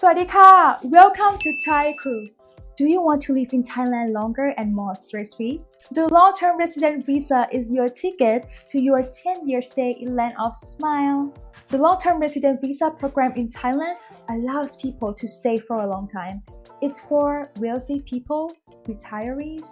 สวัสดีค่ะ Welcome to Thai Crew. Do you want to live in Thailand longer and more stress-free? The long-term resident visa is your ticket to your 10-year stay in Land of Smile. The long-term resident visa program in Thailand allows people to stay for a long time. It's for wealthy people, retirees,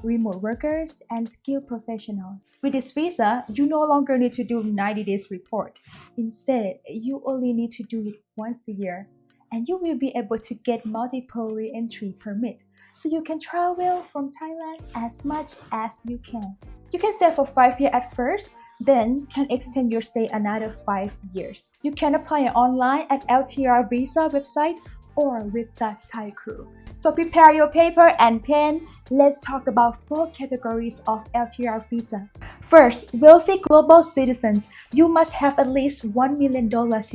remote workers, and skilled professionals. With this visa, you no longer need to do 90 days report. Instead, you only need to do it once a year. And you will be able to get multiple re-entry permit, so you can travel from Thailand as much as you can. You can stay for 5 years at first, then can extend your stay another 5 years. You can apply online at LTR Visa website or with us Thai Crew. So prepare your paper and pen. Let's talk about 4 categories of LTR visa. First, wealthy global citizens. You must have at least $1 million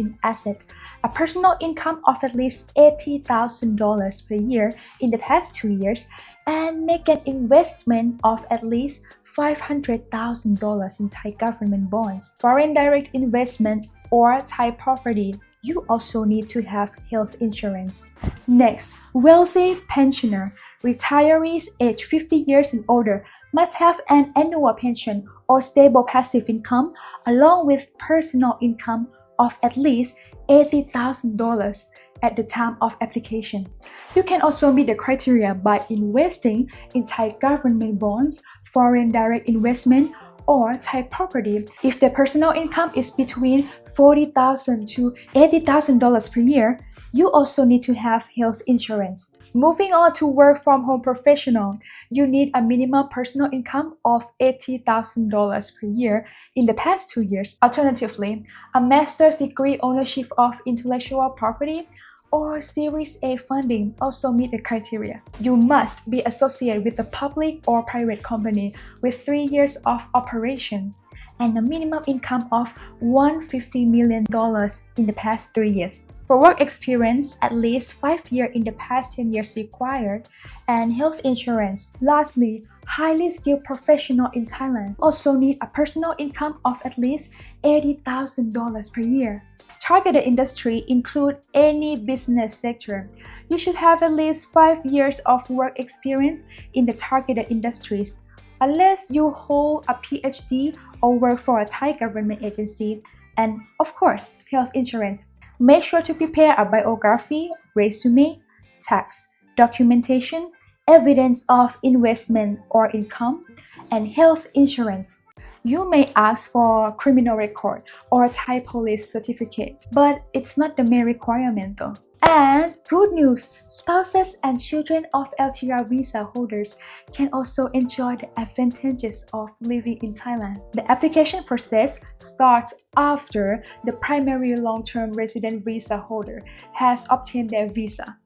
in asset, a personal income of at least $80,000 per year in the past 2 years, and make an investment of at least $500,000 in Thai government bonds, foreign direct investment, or Thai property. You also need to have health insurance. Next, wealthy pensioner. Retirees aged 50 years and older must have an annual pension or stable passive income along with personal income of at least $80,000 at the time of application. You can also meet the criteria by investing in Thai government bonds, foreign direct investment, or Thai property. If the personal income is between $40,000 to $80,000 per year, you also need to have health insurance. Moving on to work from home professional, you need a minimum personal income of $80,000 per year in the past 2 years. Alternatively, a master's degree ownership of intellectual property or Series A funding also meet the criteria. You must be associated with a public or private company with 3 years of operation and a minimum income of $150 million in the past 3 years. For work experience, at least 5 years in the past 10 years required, and health insurance. Lastly, highly skilled professional in Thailand also need a personal income of at least $80,000 per year. Targeted industry include any business sector. You should have at least 5 years of work experience in the targeted industries, unless you hold a PhD or work for a Thai government agency, and of course, health insurance. Make sure to prepare a biography, resume, tax, documentation, evidence of investment or income, and health insurance. You may ask for criminal record or Thai police certificate, but it's not the main requirement though. And good news, spouses and children of LTR visa holders can also enjoy the advantages of living in Thailand. The application process starts after the primary long-term resident visa holder has obtained their visa.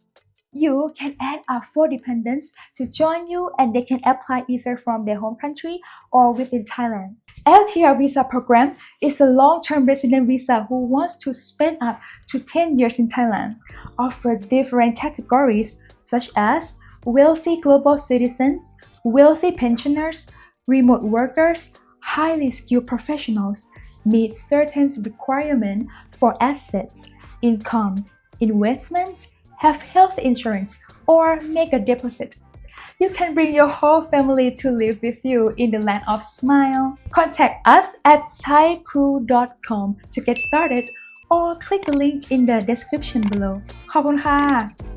You can add 4 dependents to join you, and they can apply either from their home country or within Thailand. LTR visa program is a long-term resident visa who wants to spend up to 10 years in Thailand. Offer different categories such as wealthy global citizens, wealthy pensioners, remote workers, highly skilled professionals, meet certain requirements for assets, income, investments, have health insurance, or make a deposit. You can bring your whole family to live with you in the Land of Smile. Contact us at thaicrew.com to get started or click the link in the description below. ขอบคุณค่ะ